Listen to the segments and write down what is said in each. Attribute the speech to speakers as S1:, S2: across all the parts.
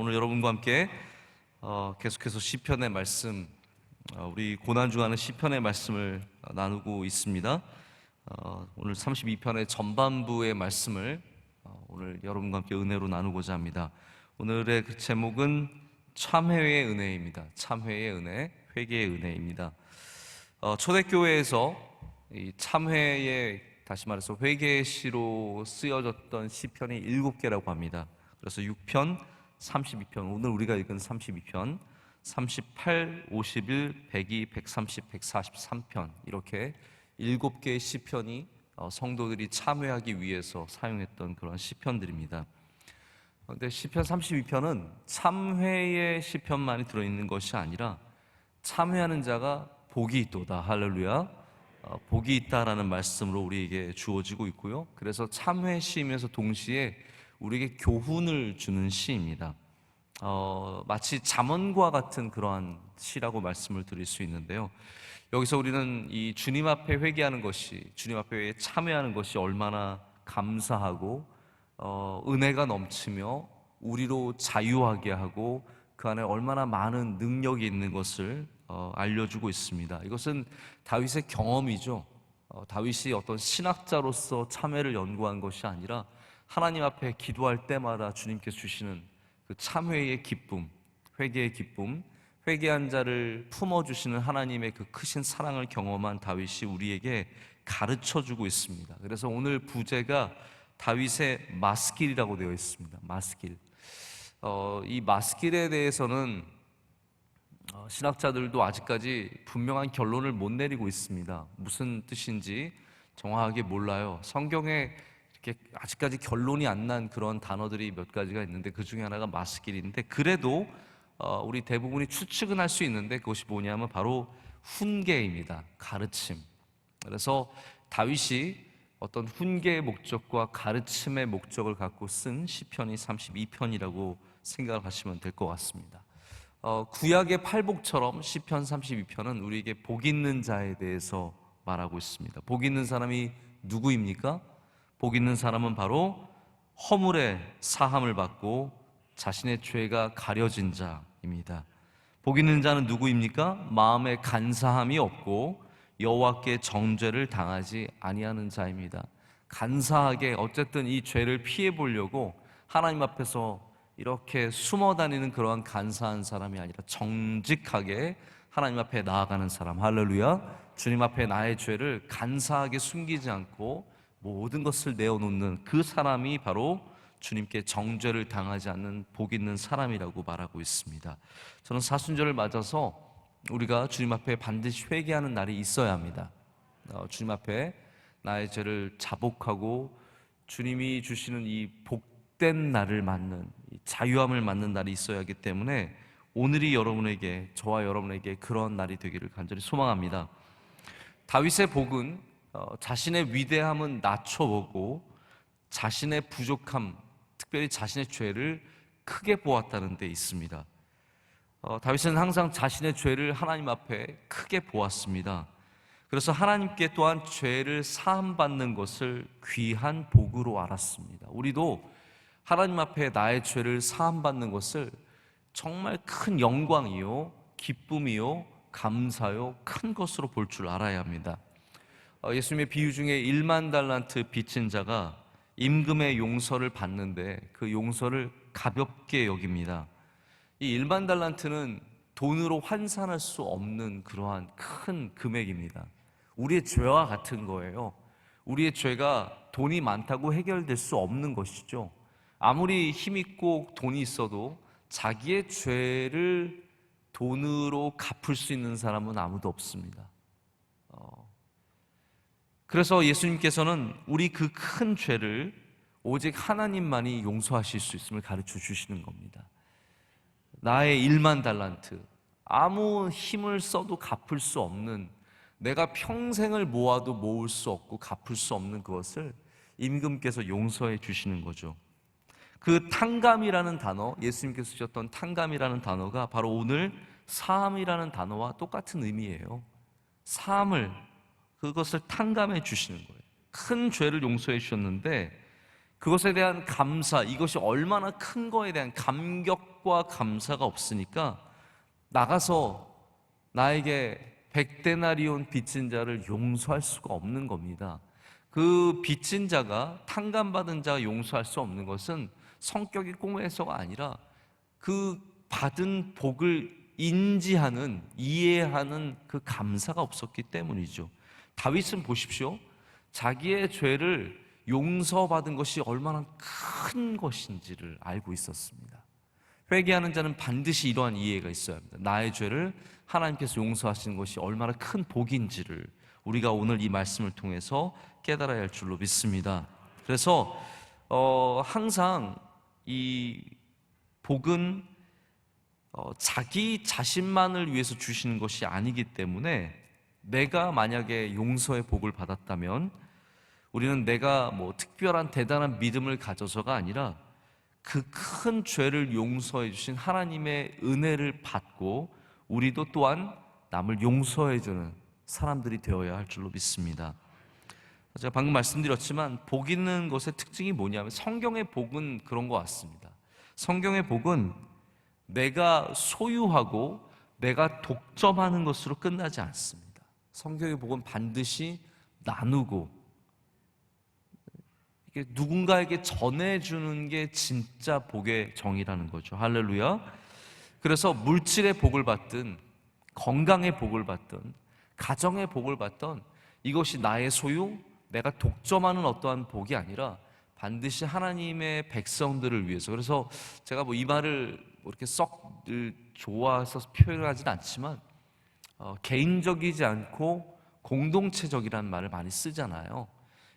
S1: 오늘 여러분과 함께 계속해서 시편의 말씀, 우리 고난 중하는 시편의 말씀을 나누고 있습니다. 오늘 32편의 전반부의 말씀을 오늘 여러분과 함께 은혜로 나누고자 합니다. 오늘의 그 제목은 참회의 은혜입니다. 참회의 은혜, 회개의 은혜입니다. 초대교회에서 이 참회의, 다시 말해서 회개의 시로 쓰여졌던 시편이 7개라고 합니다. 그래서 6편, 32편, 오늘 우리가 읽은 32편, 38, 51, 102, 130, 143편, 이렇게 7개의 시편이 성도들이 참회하기 위해서 사용했던 그런 시편들입니다. 그런데 시편 32편은 참회의 시편만이 들어있는 것이 아니라 참회하는 자가 복이 있도다, 할렐루야, 복이 있다라는 말씀으로 우리에게 주어지고 있고요. 그래서 참회 시이면서 동시에 우리에게 교훈을 주는 시입니다. 마치 잠언과 같은 그러한 시라고 말씀을 드릴 수 있는데요. 여기서 우리는 이 주님 앞에 회개하는 것이, 주님 앞에 참회하는 것이 얼마나 감사하고 은혜가 넘치며 우리로 자유하게 하고 그 안에 얼마나 많은 능력이 있는 것을 알려주고 있습니다. 이것은 다윗의 경험이죠. 다윗이 어떤 신학자로서 참회를 연구한 것이 아니라 하나님 앞에 기도할 때마다 주님께서 주시는 그 참회의 기쁨, 회개의 기쁨, 회개한 자를 품어주시는 하나님의 그 크신 사랑을 경험한 다윗이 우리에게 가르쳐주고 있습니다. 그래서 오늘 부제가 다윗의 마스길이라고 되어 있습니다. 마스길. 이 마스길에 대해서는 신학자들도 아직까지 분명한 결론을 못 내리고 있습니다. 무슨 뜻인지 정확하게 몰라요. 성경에 이렇게 아직까지 결론이 안 난 그런 단어들이 몇 가지가 있는데 그 중에 하나가 마스길인데, 그래도 우리 대부분이 추측은 할 수 있는데 그것이 뭐냐면 바로 훈계입니다. 가르침. 그래서 다윗이 어떤 훈계의 목적과 가르침의 목적을 갖고 쓴 시편이 32편이라고 생각을 하시면 될 것 같습니다. 구약의 팔복처럼 시편 32편은 우리에게 복 있는 자에 대해서 말하고 있습니다. 복 있는 사람이 누구입니까? 복 있는 사람은 바로 허물의 사함을 받고 자신의 죄가 가려진 자입니다. 복 있는 자는 누구입니까? 마음에 간사함이 없고 여호와께 정죄를 당하지 아니하는 자입니다. 간사하게 어쨌든 이 죄를 피해 보려고 하나님 앞에서 이렇게 숨어 다니는 그러한 간사한 사람이 아니라 정직하게 하나님 앞에 나아가는 사람, 할렐루야. 주님 앞에 나의 죄를 간사하게 숨기지 않고 모든 것을 내어놓는 그 사람이 바로 주님께 정죄를 당하지 않는 복 있는 사람이라고 말하고 있습니다. 저는 사순절을 맞아서 우리가 주님 앞에 반드시 회개하는 날이 있어야 합니다. 주님 앞에 나의 죄를 자복하고 주님이 주시는 이 복된 날을 맞는, 이 자유함을 맞는 날이 있어야 하기 때문에 오늘이 여러분에게, 저와 여러분에게 그런 날이 되기를 간절히 소망합니다. 다윗의 복은 자신의 위대함은 낮춰보고 자신의 부족함, 특별히 자신의 죄를 크게 보았다는 데 있습니다. 다윗은 항상 자신의 죄를 하나님 앞에 크게 보았습니다. 그래서 하나님께 또한 죄를 사함받는 것을 귀한 복으로 알았습니다. 우리도 하나님 앞에 나의 죄를 사함받는 것을 정말 큰 영광이요, 기쁨이요, 감사요, 큰 것으로 볼 줄 알아야 합니다. 예수님의 비유 중에 1만 달란트 빚진 자가 임금의 용서를 받는데 그 용서를 가볍게 여깁니다. 이 1만 달란트는 돈으로 환산할 수 없는 그러한 큰 금액입니다. 우리의 죄와 같은 거예요. 우리의 죄가 돈이 많다고 해결될 수 없는 것이죠. 아무리 힘있고 돈이 있어도 자기의 죄를 돈으로 갚을 수 있는 사람은 아무도 없습니다. 그래서 예수님께서는 우리 그 큰 죄를 오직 하나님만이 용서하실 수 있음을 가르쳐 주시는 겁니다. 나의 1만 달란트, 아무 힘을 써도 갚을 수 없는, 내가 평생을 모아도 모을 수 없고 갚을 수 없는 그것을 임금께서 용서해 주시는 거죠. 그 탕감이라는 단어, 예수님께서 쓰셨던 탕감이라는 단어가 바로 오늘 사함이라는 단어와 똑같은 의미예요. 사함을, 그것을 탕감해 주시는 거예요. 큰 죄를 용서해 주셨는데 그것에 대한 감사, 이것이 얼마나 큰 거에 대한 감격과 감사가 없으니까 나가서 나에게 100데나리온 빚진 자를 용서할 수가 없는 겁니다. 그 빚진 자가, 탕감받은 자가 용서할 수 없는 것은 성격이 꽁해서가 아니라 그 받은 복을 인지하는, 이해하는 그 감사가 없었기 때문이죠. 다윗은 보십시오. 자기의 죄를 용서받은 것이 얼마나 큰 것인지를 알고 있었습니다. 회개하는 자는 반드시 이러한 이해가 있어야 합니다. 나의 죄를 하나님께서 용서하시는 것이 얼마나 큰 복인지를 우리가 오늘 이 말씀을 통해서 깨달아야 할 줄로 믿습니다. 그래서 항상 이 복은 자기 자신만을 위해서 주시는 것이 아니기 때문에, 내가 만약에 용서의 복을 받았다면 우리는 내가 특별한 대단한 믿음을 가져서가 아니라 그 큰 죄를 용서해 주신 하나님의 은혜를 받고 우리도 또한 남을 용서해 주는 사람들이 되어야 할 줄로 믿습니다. 제가 방금 말씀드렸지만 복 있는 것의 특징이 뭐냐면, 성경의 복은 그런 것 같습니다. 성경의 복은 내가 소유하고 내가 독점하는 것으로 끝나지 않습니다. 성경의 복은 반드시 나누고 누군가에게 전해주는 게 진짜 복의 정의라는 거죠. 할렐루야. 그래서 물질의 복을 받든 건강의 복을 받든 가정의 복을 받든 이것이 나의 소유, 내가 독점하는 어떠한 복이 아니라 반드시 하나님의 백성들을 위해서. 그래서 제가 이 말을 이렇게 썩 좋아서 표현하진 않지만 개인적이지 않고 공동체적이라는 말을 많이 쓰잖아요.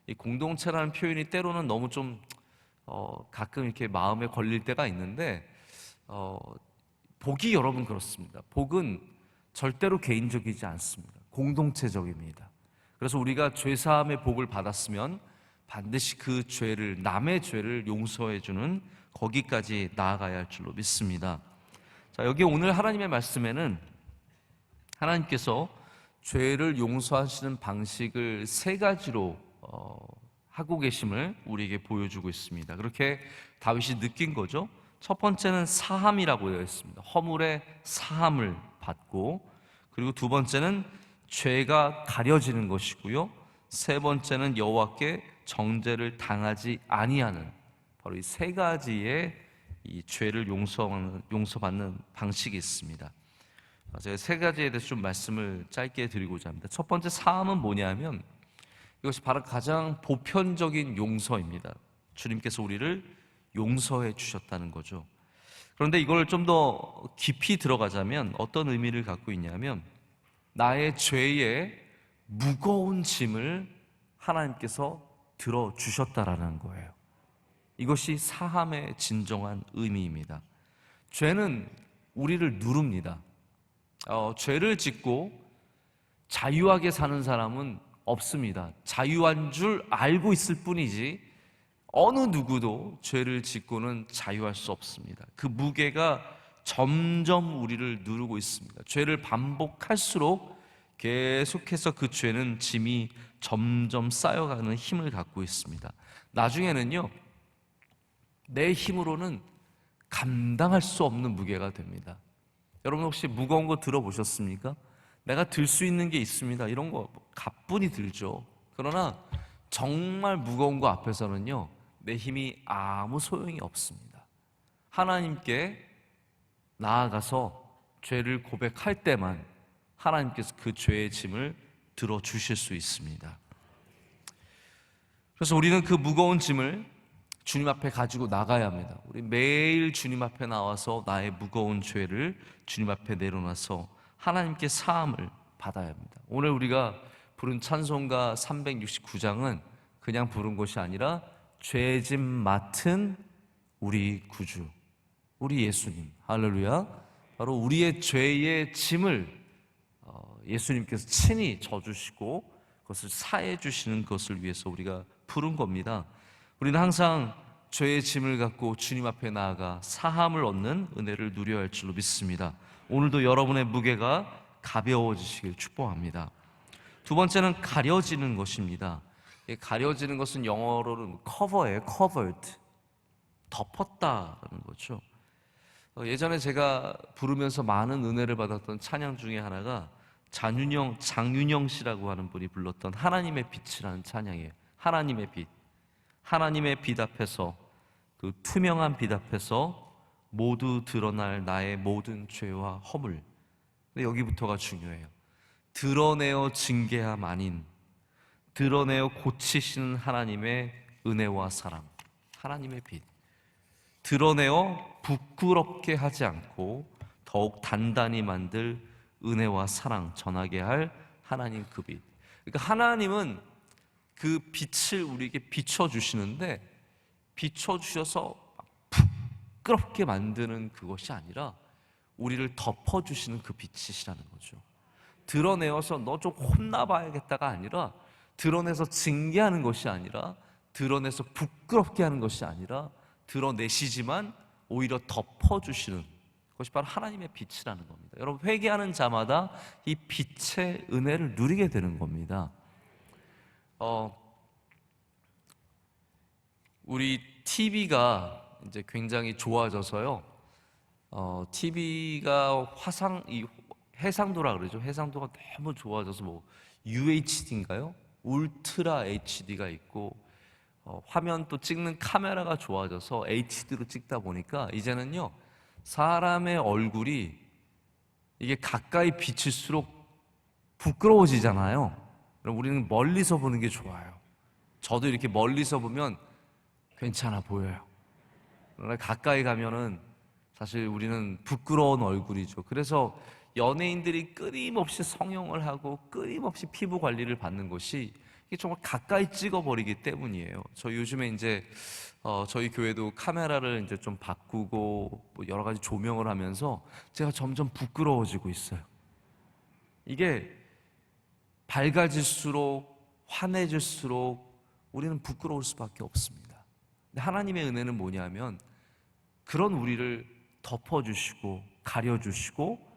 S1: 이 공동체라는 표현이 때로는 너무 좀 가끔 이렇게 마음에 걸릴 때가 있는데, 복이 여러분 그렇습니다. 복은 절대로 개인적이지 않습니다. 공동체적입니다. 그래서 우리가 죄사함의 복을 받았으면 반드시 그 죄를, 남의 죄를 용서해 주는 거기까지 나아가야 할 줄로 믿습니다. 자, 여기 오늘 하나님의 말씀에는 하나님께서 죄를 용서하시는 방식을 세 가지로 하고 계심을 우리에게 보여주고 있습니다. 그렇게 다윗이 느낀 거죠. 첫 번째는 사함이라고 되어 있습니다. 허물의 사함을 받고, 그리고 두 번째는 죄가 가려지는 것이고요, 세 번째는 여호와께 정죄를 당하지 아니하는, 바로 이 세 가지의 이 죄를 용서받는 방식이 있습니다. 제가 세 가지에 대해서 좀 말씀을 짧게 드리고자 합니다. 첫 번째 사함은 뭐냐면, 이것이 바로 가장 보편적인 용서입니다. 주님께서 우리를 용서해 주셨다는 거죠. 그런데 이걸 좀 더 깊이 들어가자면 어떤 의미를 갖고 있냐면, 나의 죄의 무거운 짐을 하나님께서 들어주셨다라는 거예요. 이것이 사함의 진정한 의미입니다. 죄는 우리를 누릅니다. 죄를 짓고 자유하게 사는 사람은 없습니다. 자유한 줄 알고 있을 뿐이지 어느 누구도 죄를 짓고는 자유할 수 없습니다. 그 무게가 점점 우리를 누르고 있습니다. 죄를 반복할수록 계속해서 그 죄는 짐이 점점 쌓여가는 힘을 갖고 있습니다. 나중에는요, 내 힘으로는 감당할 수 없는 무게가 됩니다. 여러분 혹시 무거운 거 들어보셨습니까? 내가 들 수 있는 게 있습니다. 이런 거 가뿐히 들죠. 그러나 정말 무거운 거 앞에서는요, 내 힘이 아무 소용이 없습니다. 하나님께 나아가서 죄를 고백할 때만 하나님께서 그 죄의 짐을 들어주실 수 있습니다. 그래서 우리는 그 무거운 짐을 주님 앞에 가지고 나가야 합니다. 우리 매일 주님 앞에 나와서 나의 무거운 죄를 주님 앞에 내려놔서 하나님께 사함을 받아야 합니다. 오늘 우리가 부른 찬송가 369장은 그냥 부른 것이 아니라 죄짐 맡은 우리 구주, 우리 예수님, 할렐루야. 바로 우리의 죄의 짐을 예수님께서 친히 져주시고 그것을 사해 주시는 것을 위해서 우리가 부른 겁니다. 우리는 항상 죄의 짐을 갖고 주님 앞에 나아가 사함을 얻는 은혜를 누려야 할 줄로 믿습니다. 오늘도 여러분의 무게가 가벼워지시길 축복합니다. 두 번째는 가려지는 것입니다. 가려지는 것은 영어로는 cover예요. covered. 덮었다라는 거죠. 예전에 제가 부르면서 많은 은혜를 받았던 찬양 중에 하나가 장윤영 씨라고 하는 분이 불렀던 하나님의 빛이라는 찬양이에요. 하나님의 빛. 하나님의 빛 앞에서, 그 투명한 빛 앞에서 모두 드러날 나의 모든 죄와 허물. 근데 여기부터가 중요해요. 드러내어 징계함 아닌 드러내어 고치시는 하나님의 은혜와 사랑, 하나님의 빛. 드러내어 부끄럽게 하지 않고 더욱 단단히 만들 은혜와 사랑 전하게 할 하나님 그 빛. 그러니까 하나님은 그 빛을 우리에게 비춰주시는데, 비춰주셔서 부끄럽게 만드는 그것이 아니라 우리를 덮어주시는 그 빛이시라는 거죠. 드러내어서 너 좀 혼나봐야겠다가 아니라, 드러내서 징계하는 것이 아니라, 드러내서 부끄럽게 하는 것이 아니라, 드러내시지만 오히려 덮어주시는 그것이 바로 하나님의 빛이라는 겁니다. 여러분, 회개하는 자마다 이 빛의 은혜를 누리게 되는 겁니다. 우리 TV가 이제 굉장히 좋아져서요. TV가 해상도라 그러죠. 해상도가 너무 좋아져서 뭐 UHD인가요? 울트라 HD가 있고, 화면 또 찍는 카메라가 좋아져서 HD로 찍다 보니까 이제는요, 사람의 얼굴이 이게 가까이 비칠수록 부끄러워지잖아요. 그럼 우리는 멀리서 보는 게 좋아요. 저도 이렇게 멀리서 보면 괜찮아 보여요. 그러나 가까이 가면은 사실 우리는 부끄러운 얼굴이죠. 그래서 연예인들이 끊임없이 성형을 하고 끊임없이 피부 관리를 받는 것이 이게 정말 가까이 찍어버리기 때문이에요. 저 요즘에 이제 저희 교회도 카메라를 이제 좀 바꾸고 뭐 여러 가지 조명을 하면서 제가 점점 부끄러워지고 있어요. 이게 밝아질수록, 환해질수록 우리는 부끄러울 수밖에 없습니다. 근데 하나님의 은혜는 뭐냐면 그런 우리를 덮어주시고 가려주시고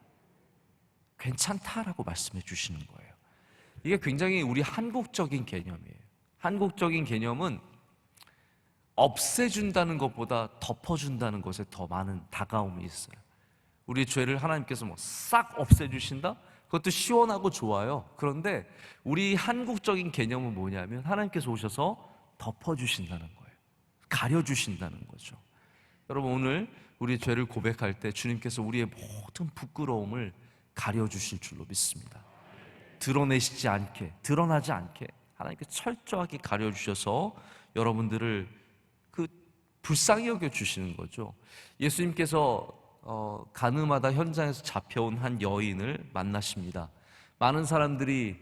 S1: 괜찮다라고 말씀해 주시는 거예요. 이게 굉장히 우리 한국적인 개념이에요. 한국적인 개념은 없애준다는 것보다 덮어준다는 것에 더 많은 다가움이 있어요. 우리 죄를 하나님께서 뭐 싹 없애주신다? 그것도 시원하고 좋아요. 그런데 우리 한국적인 개념은 뭐냐면 하나님께서 오셔서 덮어주신다는 거예요. 가려주신다는 거죠. 여러분, 오늘 우리 죄를 고백할 때 주님께서 우리의 모든 부끄러움을 가려주실 줄로 믿습니다. 드러내시지 않게, 드러나지 않게 하나님께 철저하게 가려주셔서 여러분들을 불쌍히 여겨주시는 거죠. 예수님께서 가늠하다 현장에서 잡혀온 한 여인을 만나십니다. 많은 사람들이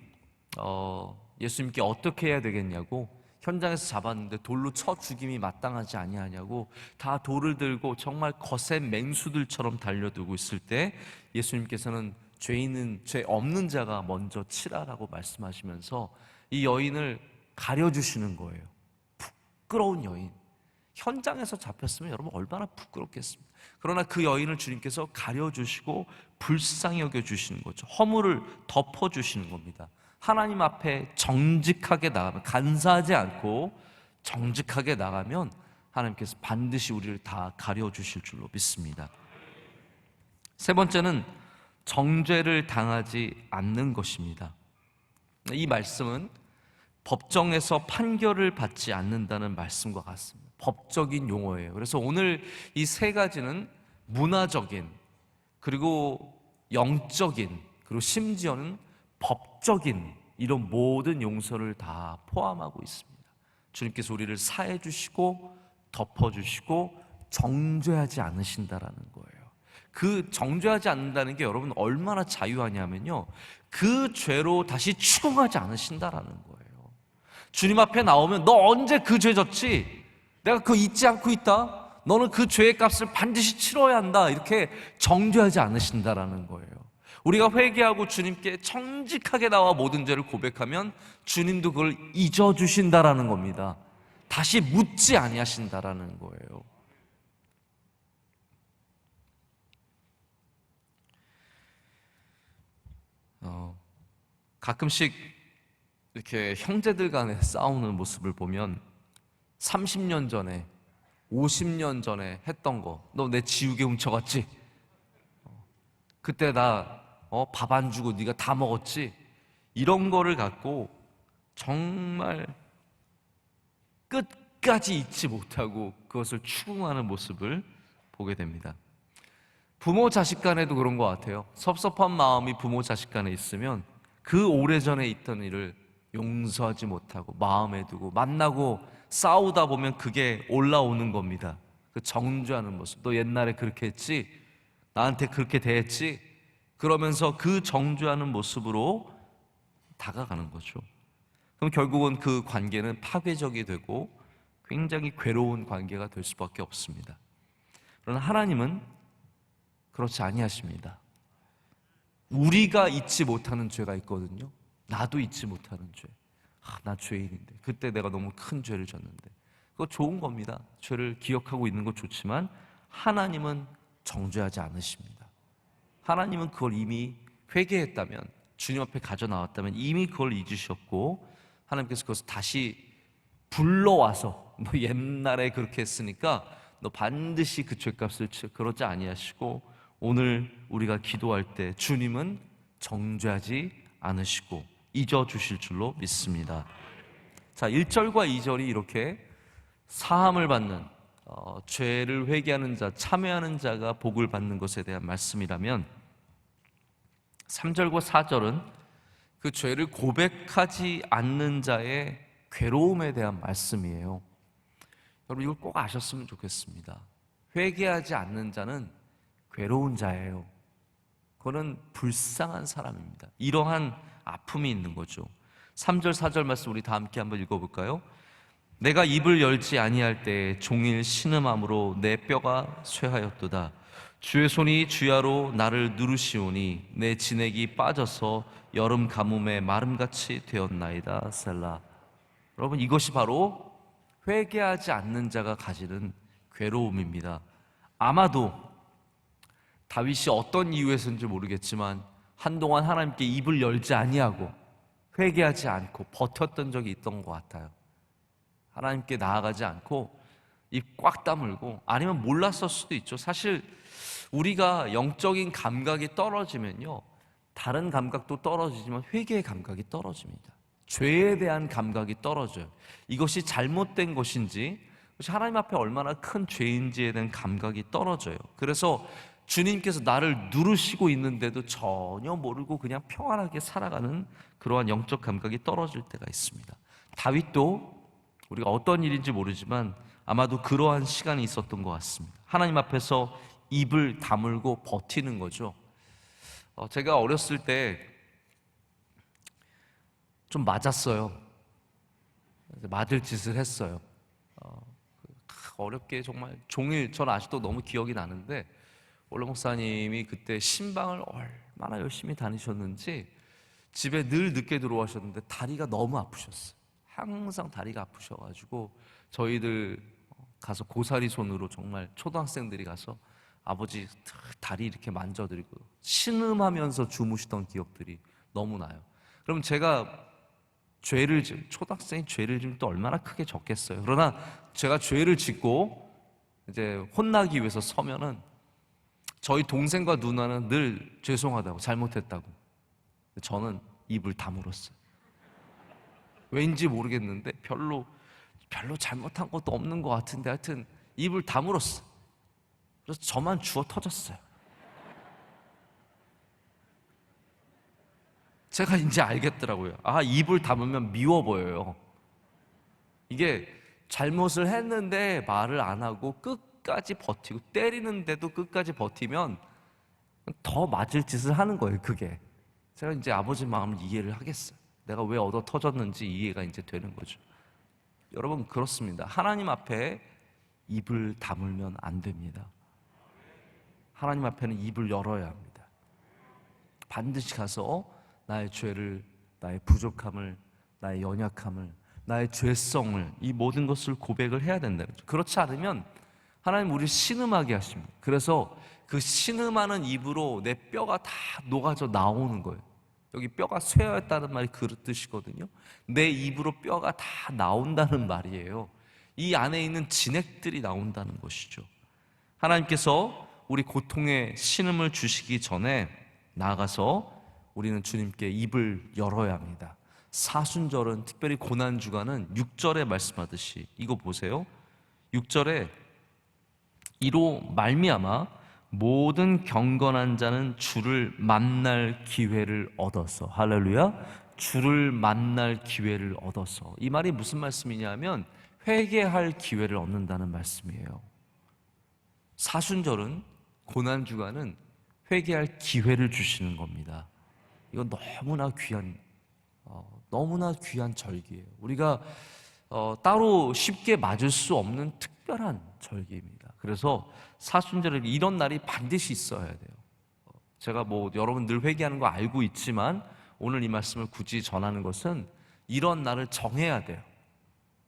S1: 예수님께 어떻게 해야 되겠냐고, 현장에서 잡았는데 돌로 쳐 죽임이 마땅하지 아니하냐고 다 돌을 들고 정말 거센 맹수들처럼 달려들고 있을 때 예수님께서는 죄 없는 자가 먼저 치라라고 말씀하시면서 이 여인을 가려주시는 거예요. 부끄러운 여인. 현장에서 잡혔으면 여러분 얼마나 부끄럽겠습니까? 그러나 그 여인을 주님께서 가려주시고 불쌍히 여겨주시는 거죠. 허물을 덮어주시는 겁니다. 하나님 앞에 정직하게 나가면, 간사하지 않고 정직하게 나가면 하나님께서 반드시 우리를 다 가려주실 줄로 믿습니다. 세 번째는 정죄를 당하지 않는 것입니다. 이 말씀은 법정에서 판결을 받지 않는다는 말씀과 같습니다. 법적인 용어예요. 그래서 오늘 이 세 가지는 문화적인, 그리고 영적인, 그리고 심지어는 법적인 이런 모든 용서를 다 포함하고 있습니다. 주님께서 우리를 사해 주시고 덮어 주시고 정죄하지 않으신다라는 거예요. 그 정죄하지 않는다는 게 여러분 얼마나 자유하냐면요, 그 죄로 다시 추궁하지 않으신다라는 거예요. 주님 앞에 나오면 너 언제 그 죄 졌지? 내가 그거 잊지 않고 있다. 너는 그 죄의 값을 반드시 치러야 한다. 이렇게 정죄하지 않으신다라는 거예요. 우리가 회개하고 주님께 정직하게 나와 모든 죄를 고백하면 주님도 그걸 잊어주신다라는 겁니다. 다시 묻지 아니하신다라는 거예요. 가끔씩 이렇게 형제들 간에 싸우는 모습을 보면 30년 전에 50년 전에 했던 거, 너 내 지우개 훔쳐갔지? 그때 나 밥 안 주고 네가 다 먹었지? 이런 거를 갖고 정말 끝까지 잊지 못하고 그것을 추궁하는 모습을 보게 됩니다. 부모 자식 간에도 그런 것 같아요. 섭섭한 마음이 부모 자식 간에 있으면 그 오래전에 있던 일을 용서하지 못하고 마음에 두고 만나고 싸우다 보면 그게 올라오는 겁니다. 그 정죄하는 모습. 너 옛날에 그렇게 했지? 나한테 그렇게 대했지? 그러면서 그 정죄하는 모습으로 다가가는 거죠. 그럼 결국은 그 관계는 파괴적이 되고 굉장히 괴로운 관계가 될 수밖에 없습니다. 그러나 하나님은 그렇지 아니하십니다. 우리가 잊지 못하는 죄가 있거든요. 나도 잊지 못하는 죄. 나 죄인인데 그때 내가 너무 큰 죄를 졌는데, 그거 좋은 겁니다. 죄를 기억하고 있는 거 좋지만 하나님은 정죄하지 않으십니다. 하나님은 그걸 이미 회개했다면, 주님 앞에 가져 나왔다면 이미 그걸 잊으셨고, 하나님께서 그것을 다시 불러와서 너 옛날에 그렇게 했으니까 너 반드시 그 죄값을 그러지 아니하시고, 오늘 우리가 기도할 때 주님은 정죄하지 않으시고 잊어주실 줄로 믿습니다. 자, 1절과 2절이 이렇게 사함을 받는, 죄를 회개하는 자, 참회하는 자가 복을 받는 것에 대한 말씀이라면, 3절과 4절은 그 죄를 고백하지 않는 자의 괴로움에 대한 말씀이에요. 여러분, 이걸 꼭 아셨으면 좋겠습니다. 회개하지 않는 자는 괴로운 자예요. 그거는 불쌍한 사람입니다. 이러한 아픔이 있는 거죠. 3절 4절 말씀 우리 다 함께 한번 읽어볼까요? 내가 입을 열지 아니할 때에 종일 신음함으로 내 뼈가 쇠하였도다. 주의 손이 주야로 나를 누르시오니 내 진액이 빠져서 여름 가뭄에 마름같이 되었나이다. 셀라. 여러분, 이것이 바로 회개하지 않는 자가 가지는 괴로움입니다. 아마도 다윗이 어떤 이유에서인지 모르겠지만 한동안 하나님께 입을 열지 아니하고 회개하지 않고 버텼던 적이 있던 것 같아요. 하나님께 나아가지 않고 입 꽉 다물고, 아니면 몰랐을 수도 있죠. 사실 우리가 영적인 감각이 떨어지면요, 다른 감각도 떨어지지만 회개의 감각이 떨어집니다. 죄에 대한 감각이 떨어져요. 이것이 잘못된 것인지, 그것이 하나님 앞에 얼마나 큰 죄인지에 대한 감각이 떨어져요. 그래서 주님께서 나를 누르시고 있는데도 전혀 모르고 그냥 평안하게 살아가는 그러한 영적 감각이 떨어질 때가 있습니다. 다윗도 우리가 어떤 일인지 모르지만 아마도 그러한 시간이 있었던 것 같습니다. 하나님 앞에서 입을 다물고 버티는 거죠. 제가 어렸을 때 좀 맞았어요. 맞을 짓을 했어요. 어렵게 정말 종일, 전 아직도 너무 기억이 나는데, 원로 목사님이 그때 신방을 얼마나 열심히 다니셨는지 집에 늘 늦게 들어오셨는데 다리가 너무 아프셨어요. 항상 다리가 아프셔가지고 저희들 가서 고사리 손으로, 정말 초등학생들이 가서 아버지 다리 이렇게 만져드리고 신음하면서 주무시던 기억들이 너무 나요. 그럼 제가 초등학생이 죄를 지면 또 얼마나 크게 졌겠어요. 그러나 제가 죄를 짓고 이제 혼나기 위해서 서면은 저희 동생과 누나는 늘 죄송하다고, 잘못했다고. 저는 입을 다물었어요. 왠지 모르겠는데 별로 잘못한 것도 없는 것 같은데 하여튼 입을 다물었어요. 그래서 저만 주워 터졌어요. 제가 이제 알겠더라고요. 입을 다물면 미워 보여요. 이게 잘못을 했는데 말을 안 하고 끝까지 버티고, 때리는데도 끝까지 버티면 더 맞을 짓을 하는 거예요. 그게 제가 이제 아버지 마음을 이해를 하겠어요. 내가 왜 얻어 터졌는지 이해가 이제 되는 거죠. 여러분, 그렇습니다. 하나님 앞에 입을 다물면 안 됩니다. 하나님 앞에는 입을 열어야 합니다. 반드시 가서 나의 죄를, 나의 부족함을, 나의 연약함을, 나의 죄성을, 이 모든 것을 고백을 해야 된다는 거죠. 그렇지 않으면 하나님 우리를 신음하게 하십니다. 그래서 그 신음하는 입으로 내 뼈가 다 녹아져 나오는 거예요. 여기 뼈가 쇠하였다는 말이 그 뜻이거든요. 내 입으로 뼈가 다 나온다는 말이에요. 이 안에 있는 진액들이 나온다는 것이죠. 하나님께서 우리 고통의 신음을 주시기 전에 나아가서 우리는 주님께 입을 열어야 합니다. 사순절은, 특별히 고난주간은 6절에 말씀하듯이 이거 보세요. 6절에 이로 말미암아 모든 경건한 자는 주를 만날 기회를 얻어서, 할렐루야, 주를 만날 기회를 얻어서. 이 말이 무슨 말씀이냐면 회개할 기회를 얻는다는 말씀이에요. 사순절은, 고난주간은 회개할 기회를 주시는 겁니다. 이건 너무나 귀한 절기예요. 우리가 따로 쉽게 맞을 수 없는 특별한 절기입니다. 그래서 사순절에 이런 날이 반드시 있어야 돼요. 제가 여러분 늘 회개하는 거 알고 있지만 오늘 이 말씀을 굳이 전하는 것은 이런 날을 정해야 돼요.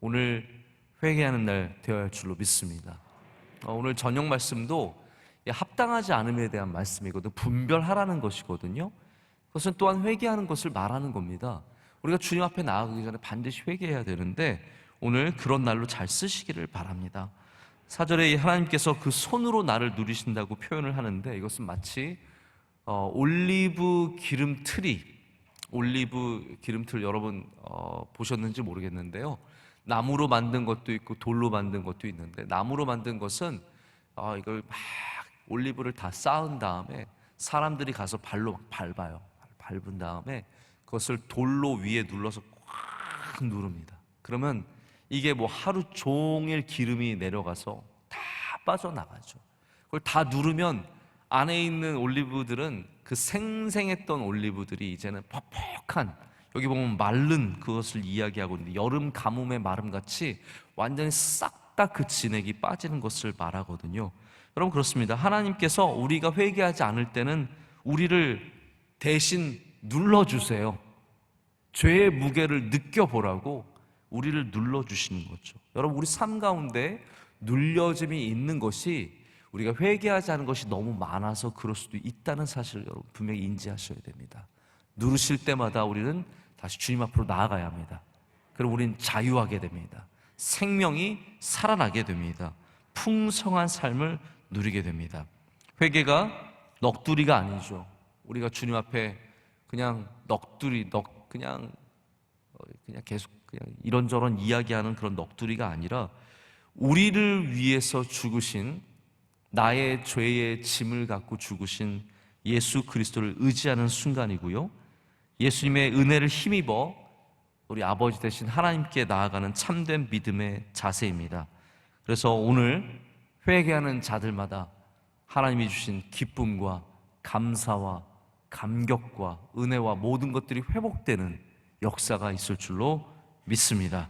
S1: 오늘 회개하는 날 되어야 할 줄로 믿습니다. 오늘 저녁 말씀도 합당하지 않음에 대한 말씀이거든요. 분별하라는 것이거든요. 그것은 또한 회개하는 것을 말하는 겁니다. 우리가 주님 앞에 나아가기 전에 반드시 회개해야 되는데 오늘 그런 날로 잘 쓰시기를 바랍니다. 4절에 하나님께서 그 손으로 나를 누리신다고 표현을 하는데, 이것은 마치 올리브 기름틀 여러분 보셨는지 모르겠는데요. 나무로 만든 것도 있고 돌로 만든 것도 있는데, 나무로 만든 것은 이걸 막 올리브를 다 쌓은 다음에 사람들이 가서 발로 밟아요. 밟은 다음에 그것을 돌로 위에 눌러서 꽉 누릅니다. 그러면 이게 하루 종일 기름이 내려가서 다 빠져나가죠. 그걸 다 누르면 안에 있는 올리브들은, 그 생생했던 올리브들이 이제는 퍽퍽한, 여기 보면 마른 그것을 이야기하고 있는데, 여름 가뭄의 마름같이 완전히 싹 다 그 진액이 빠지는 것을 말하거든요. 여러분, 그렇습니다. 하나님께서 우리가 회개하지 않을 때는 우리를 대신 눌러주세요. 죄의 무게를 느껴보라고 우리를 눌러주시는 거죠. 여러분, 우리 삶 가운데 눌려짐이 있는 것이 우리가 회개하지 않은 것이 너무 많아서 그럴 수도 있다는 사실을 여러분 분명히 인지하셔야 됩니다. 누르실 때마다 우리는 다시 주님 앞으로 나아가야 합니다. 그럼 우리는 자유하게 됩니다. 생명이 살아나게 됩니다. 풍성한 삶을 누리게 됩니다. 회개가 넋두리가 아니죠. 우리가 주님 앞에 그냥 그냥 계속 이런저런 이야기하는 그런 넋두리가 아니라, 우리를 위해서 죽으신, 나의 죄의 짐을 갖고 죽으신 예수 그리스도를 의지하는 순간이고요, 예수님의 은혜를 힘입어 우리 아버지 되신 하나님께 나아가는 참된 믿음의 자세입니다. 그래서 오늘 회개하는 자들마다 하나님이 주신 기쁨과 감사와 감격과 은혜와 모든 것들이 회복되는 역사가 있을 줄로 믿습니다.